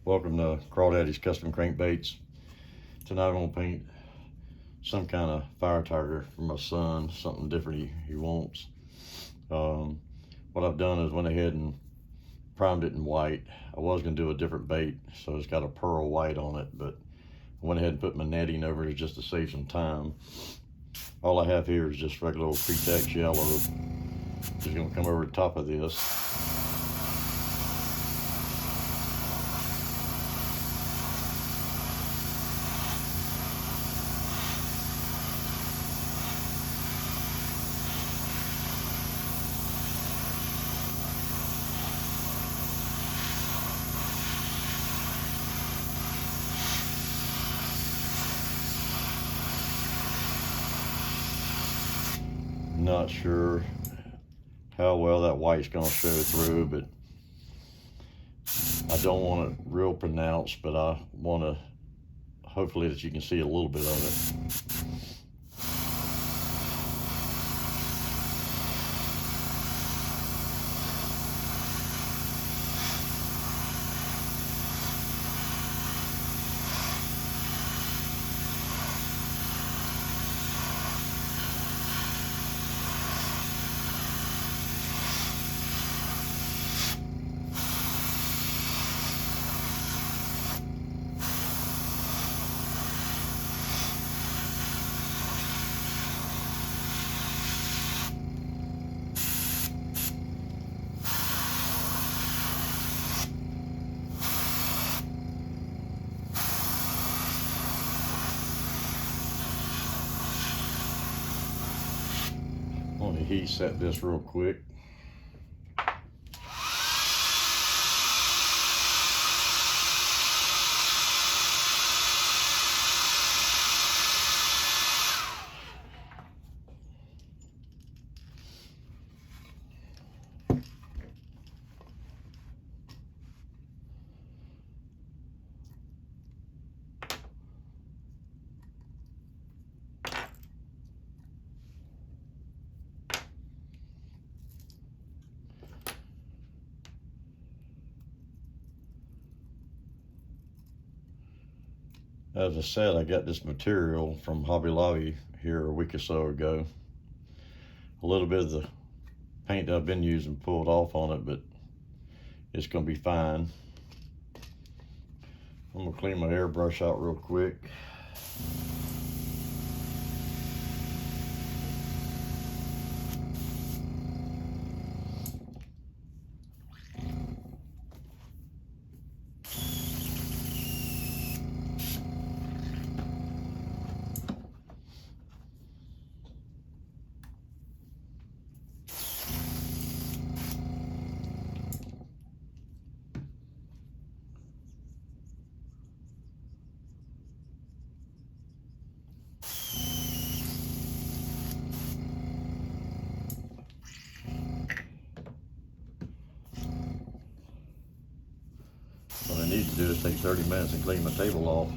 Welcome to Crawdaddy's Custom Crankbaits. Tonight I'm going to paint some kind of fire tiger for my son, something different he wants. What I've done is went ahead and primed it in white. I was going to do a different bait, so it's got a pearl white on it, but I went ahead and put my netting over it just to save some time. All I have here is just regular old pretext yellow. Just going to come over the top of this. Not sure how well that white's gonna show through, but I don't want it real pronounced, but I want to hopefully that you can see a little bit of it. Let me heat set this real quick. As I said, I got this material from Hobby Lobby here a week or so ago. A little bit of the paint that I've been using pulled off on it, but it's gonna be fine. I'm gonna clean my airbrush out real quick. What I need to do is take 30 minutes and clean my table off.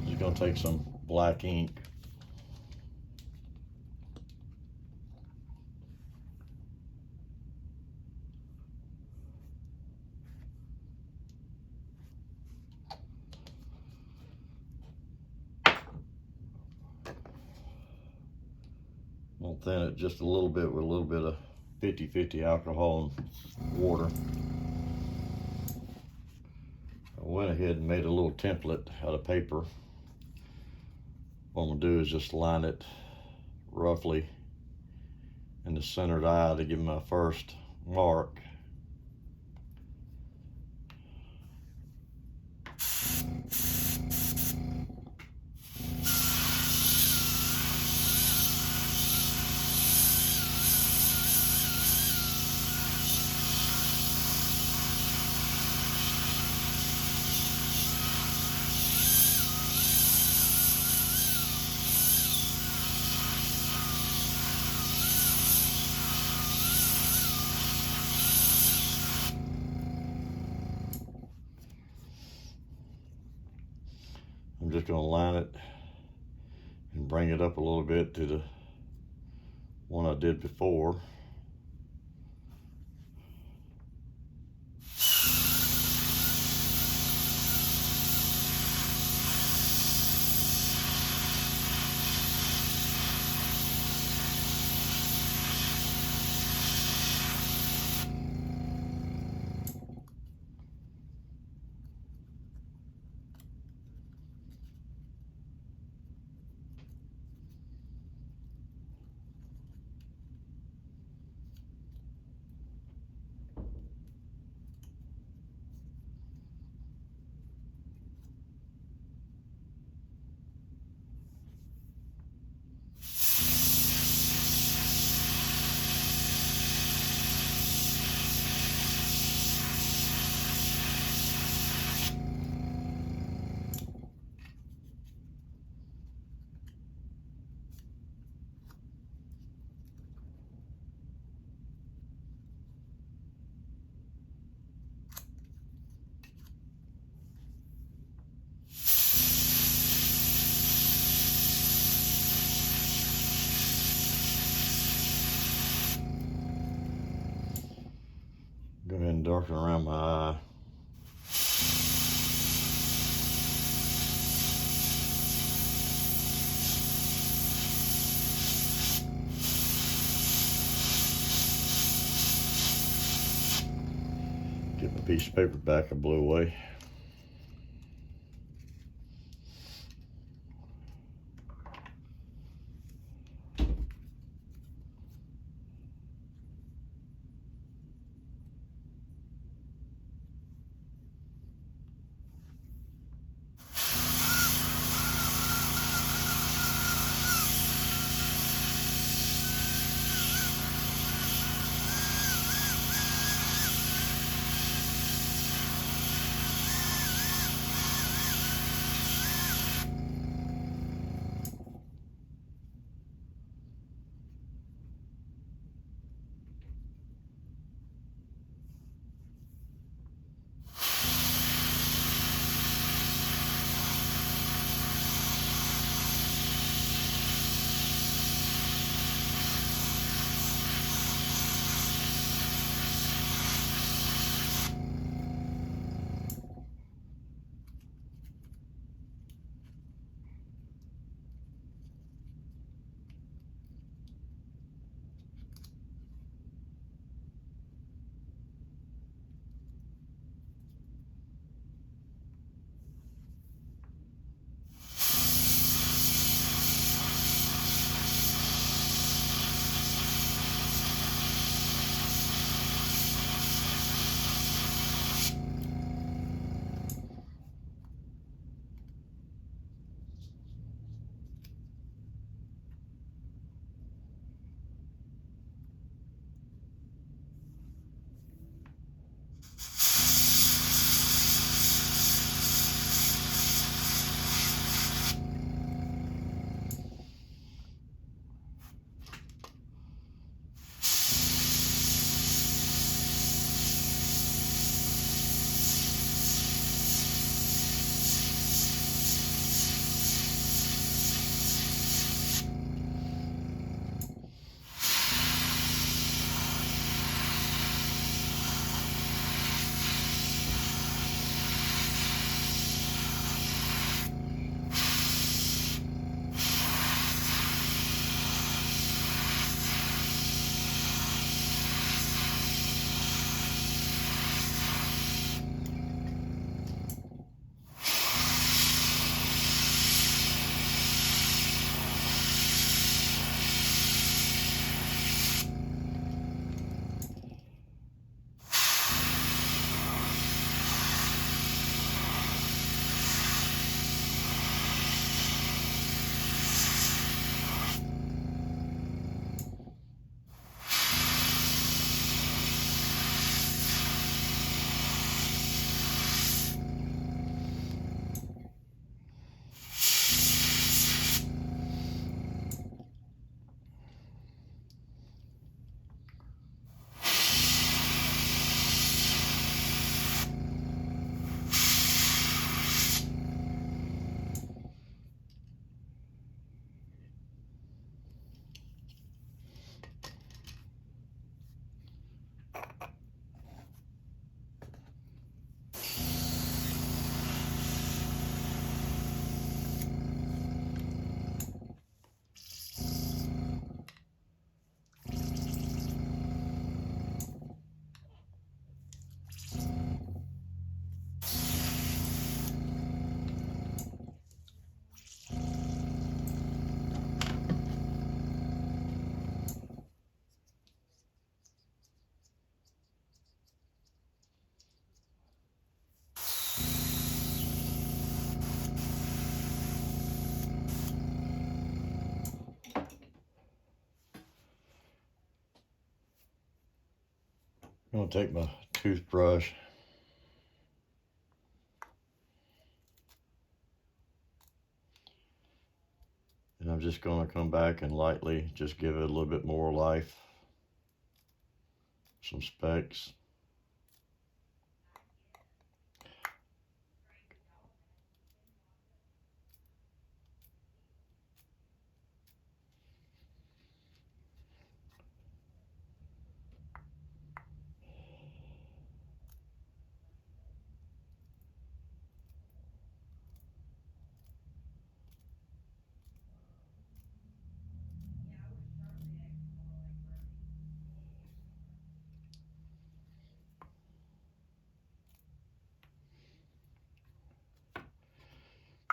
Just gonna take some black ink. I'll thin it just a little bit with a little bit of 50-50 alcohol and water. I went ahead and made a little template out of paper. What I'm gonna do is just line it roughly in the centered eye to give my first mark. just going to line it and bring it up a little bit to the one I did before. Go ahead and darken around my eye. Get my piece of paper back I blew away. I'm gonna take my toothbrush and I'm just gonna come back and lightly just give it a little bit more life, some specks.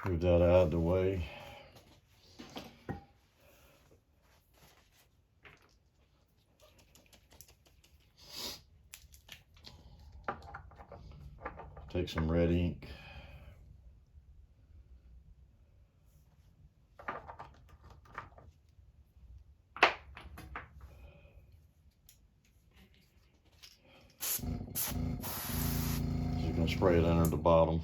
Move that out of the way. Take some red ink. So you're gonna spray it under the bottom.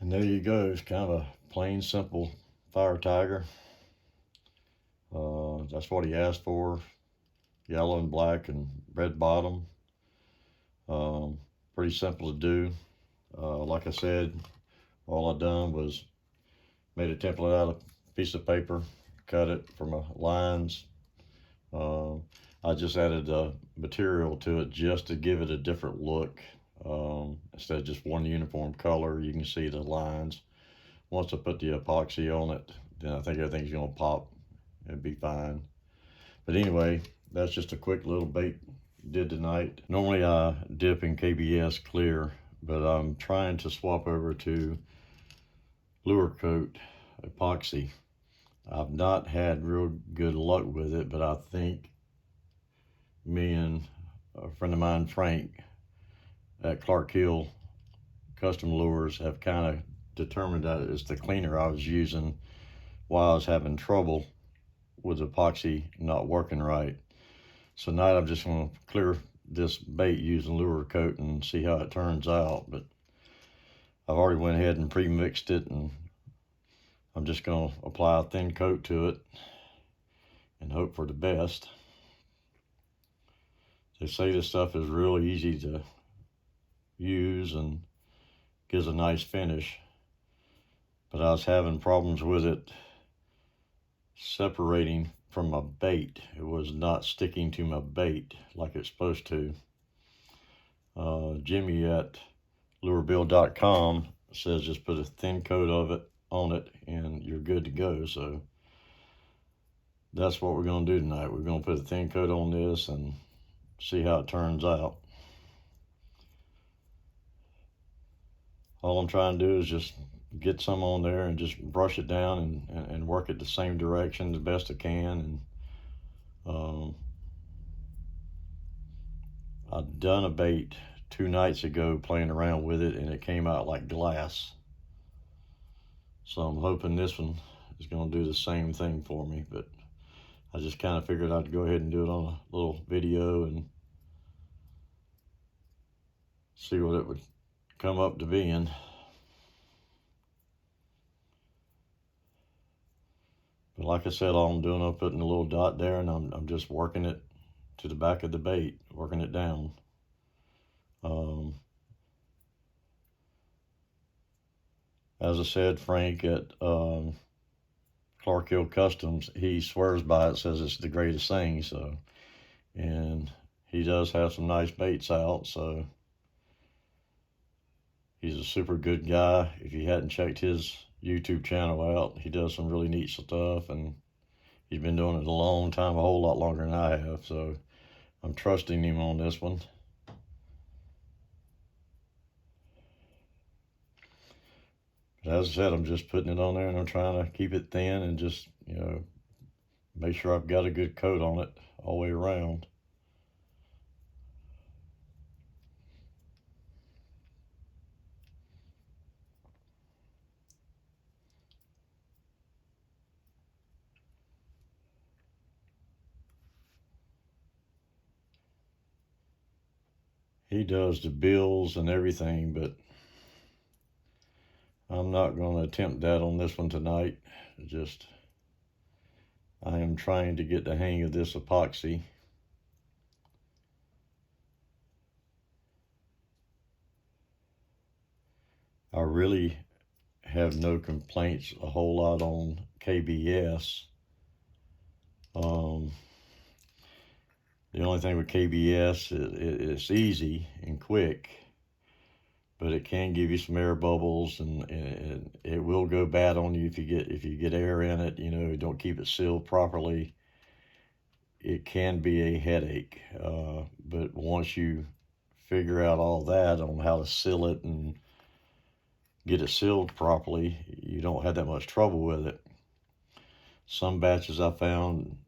And there you go. It's kind of a plain, simple fire tiger. That's what he asked for. Yellow and black and red bottom. Pretty simple to do. Like I said, all I done was made a template out of a piece of paper, cut it for my lines. I just added material to it just to give it a different look. Instead of just one uniform color, you can see the lines. Once I put the epoxy on it, then I think everything's gonna pop and be fine. But anyway, that's just a quick little bait did tonight. Normally I dip in KBS clear, but I'm trying to swap over to lure coat epoxy. I've not had real good luck with it, but I think me and a friend of mine, Frank, at Clark Hill Custom Lures, have kind of determined that it's the cleaner I was using while I was having trouble with epoxy not working right. So tonight I'm just going to clear this bait using lure coat and see how it turns out. But I've already went ahead and pre-mixed it, and I'm just going to apply a thin coat to it and hope for the best. They say this stuff is really easy to use and gives a nice finish, but I was having problems with it separating from my bait. It was not sticking to my bait like it's supposed to. Jimmy at lurebill.com says just put a thin coat of it on it and you're good to go. So that's what we're going to do tonight. We're going to put a thin coat on this and see how it turns out. All I'm trying to do is just get some on there and just brush it down and work it the same direction as best I can. And I'd done a bait 2 nights ago playing around with it, and it came out like glass. So I'm hoping this one is going to do the same thing for me, but I just kind of figured I'd go ahead and do it on a little video and see what it would come up to being. But like I said, all I'm doing, I'm putting a little dot there, and I'm just working it to the back of the bait, working it down. As I said, Frank at Clark Hill Customs, he swears by it, says it's the greatest thing. So, and he does have some nice baits out, so he's a super good guy. If you hadn't checked his YouTube channel out, he does some really neat stuff, and he's been doing it a long time, a whole lot longer than I have. So I'm trusting him on this one. But as I said, I'm just putting it on there, and I'm trying to keep it thin and just, make sure I've got a good coat on it all the way around. He does the bills and everything, but I'm not going to attempt that on this one tonight. I am trying to get the hang of this epoxy. I really have no complaints a whole lot on KBS. The only thing with KBS, it's easy and quick, but it can give you some air bubbles, and it will go bad on you if you get air in it. Don't keep it sealed properly. It can be a headache, but once you figure out all that on how to seal it and get it sealed properly, you don't have that much trouble with it. Some batches I found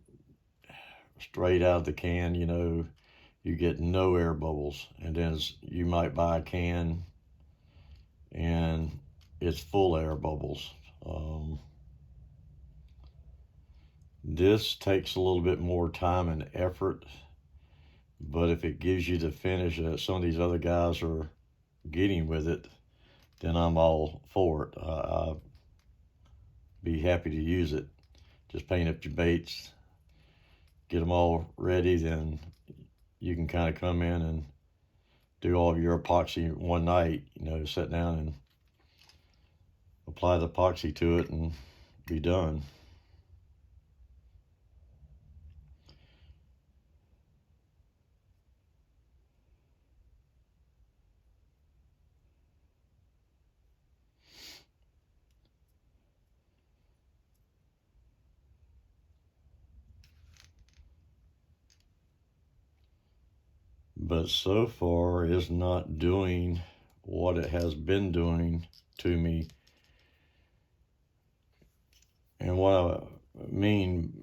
straight out of the can, you get no air bubbles, and then you might buy a can and it's full of air bubbles. This takes a little bit more time and effort, but if it gives you the finish that some of these other guys are getting with it, then I'm all for it. I'd be happy to use it. Just paint up your baits, get them all ready, then you can kind of come in and do all of your epoxy one night, sit down and apply the epoxy to it and be done. But so far it's not doing what it has been doing to me. And what I mean,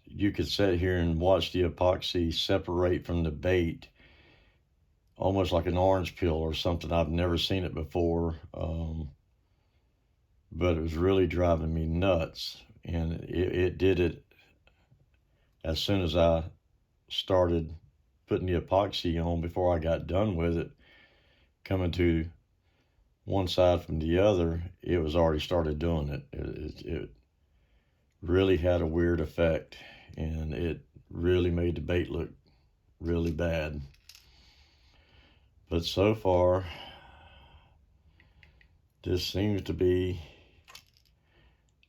you could sit here and watch the epoxy separate from the bait, almost like an orange peel or something. I've never seen it before, but it was really driving me nuts. And it did it as soon as I started putting the epoxy on. Before I got done with it, coming to one side from the other, it was already started doing it. It really had a weird effect, and it really made the bait look really bad. But so far, this seems to be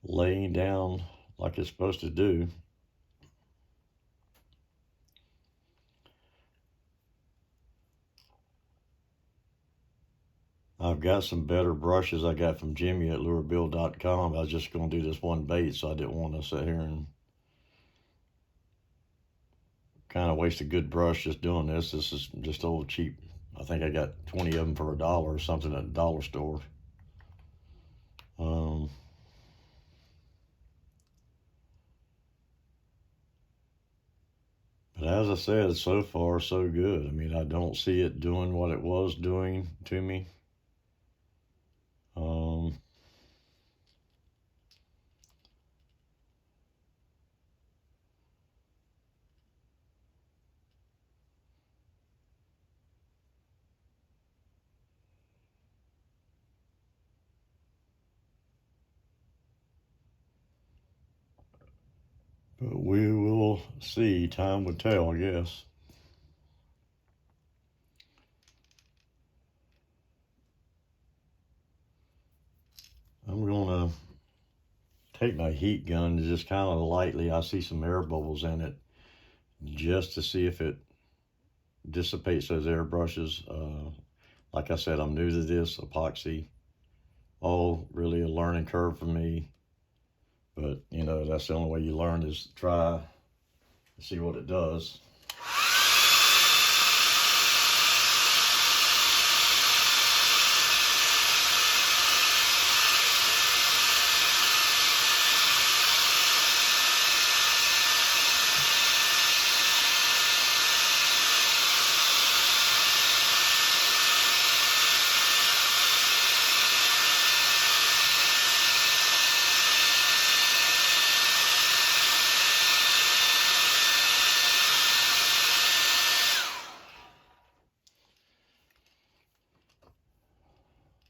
laying down like it's supposed to do. I've got some better brushes I got from Jimmy at lurebill.com. I was just going to do this one bait, so I didn't want to sit here and kind of waste a good brush just doing this. This is just old cheap I think I got 20 of them for $1 or something at the dollar store. But as I said, so far so good. I mean, I don't see it doing what it was doing to me. But we will see. Time would tell, I guess. I'm gonna take my heat gun to just kind of lightly, I see some air bubbles in it, just to see if it dissipates those airbrushes. Like I said, I'm new to this epoxy. All really a learning curve for me. But, you know, that's the only way you learn is try and see what it does.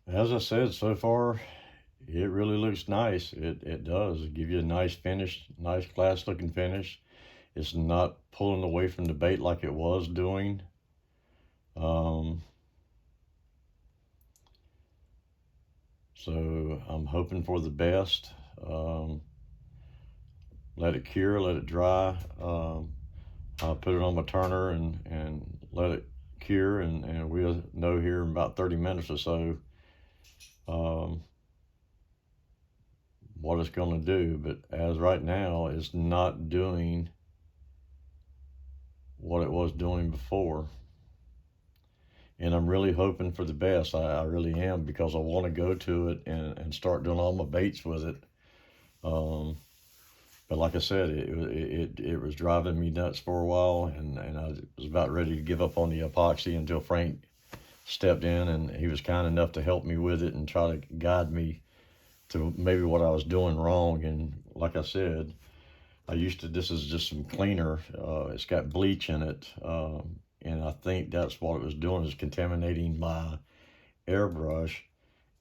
As I said, so far, it really looks nice. It does give you a nice finish, nice glass looking finish. It's not pulling away from the bait like it was doing. So I'm hoping for the best. Let it cure, let it dry. I'll put it on my turner and let it cure, and we'll know here in about 30 minutes or so what it's going to do. But as right now, it's not doing what it was doing before. And I'm really hoping for the best. I really am, because I want to go to it and start doing all my baits with it. But like I said, it was driving me nuts for a while, and I was about ready to give up on the epoxy until Frank stepped in, and he was kind enough to help me with it and try to guide me to maybe what I was doing wrong. And like I said, this is just some cleaner. It's got bleach in it, and I think that's what it was doing, is contaminating my airbrush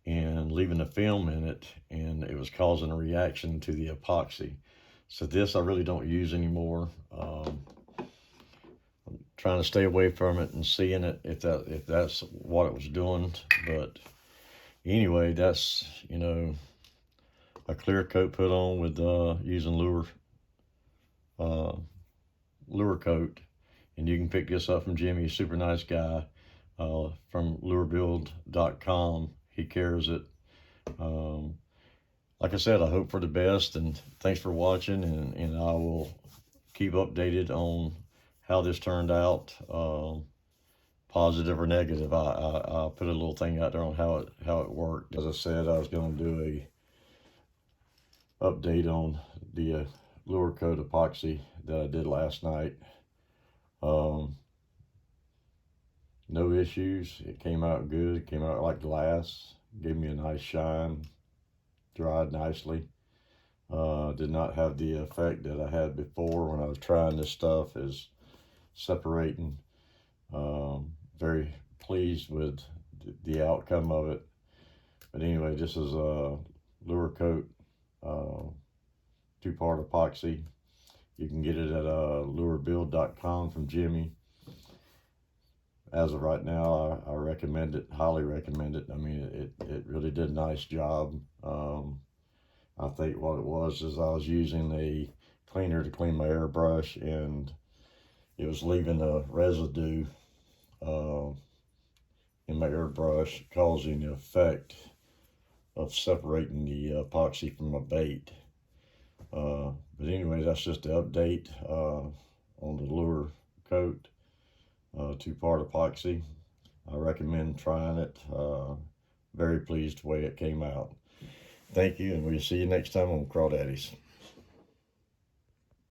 and leaving a film in it, and it was causing a reaction to the epoxy. So this I really don't use anymore. I'm trying to stay away from it and seeing it if that's what it was doing. But anyway, that's, you know, a clear coat put on with using lure coat. And you can pick this up from Jimmy, super nice guy, from lurebuild.com. He carries it. Like I said, I hope for the best, and thanks for watching, and I will keep updated on how this turned out, positive or negative. I'll put a little thing out there on how it worked. As I said, I was going to do a update on the lure coat epoxy that I did last night. No issues. It came out good. It came out like glass. Gave me a nice shine. Dried nicely. Did not have the effect that I had before when I was trying this stuff, is separating. Very pleased with the outcome of it. But anyway, this is a lure coat, 2-part epoxy. You can get it at lurebuild.com from Jimmy. As of right now, I recommend it, highly recommend it. I mean, it really did a nice job. I think what it was is I was using a cleaner to clean my airbrush, and it was leaving a residue in my airbrush, causing the effect of separating the epoxy from my bait. But anyway, that's just the update on the lure coat, 2-part epoxy. I recommend trying it. Very pleased the way it came out. Thank you, and we'll see you next time on Crawdaddies.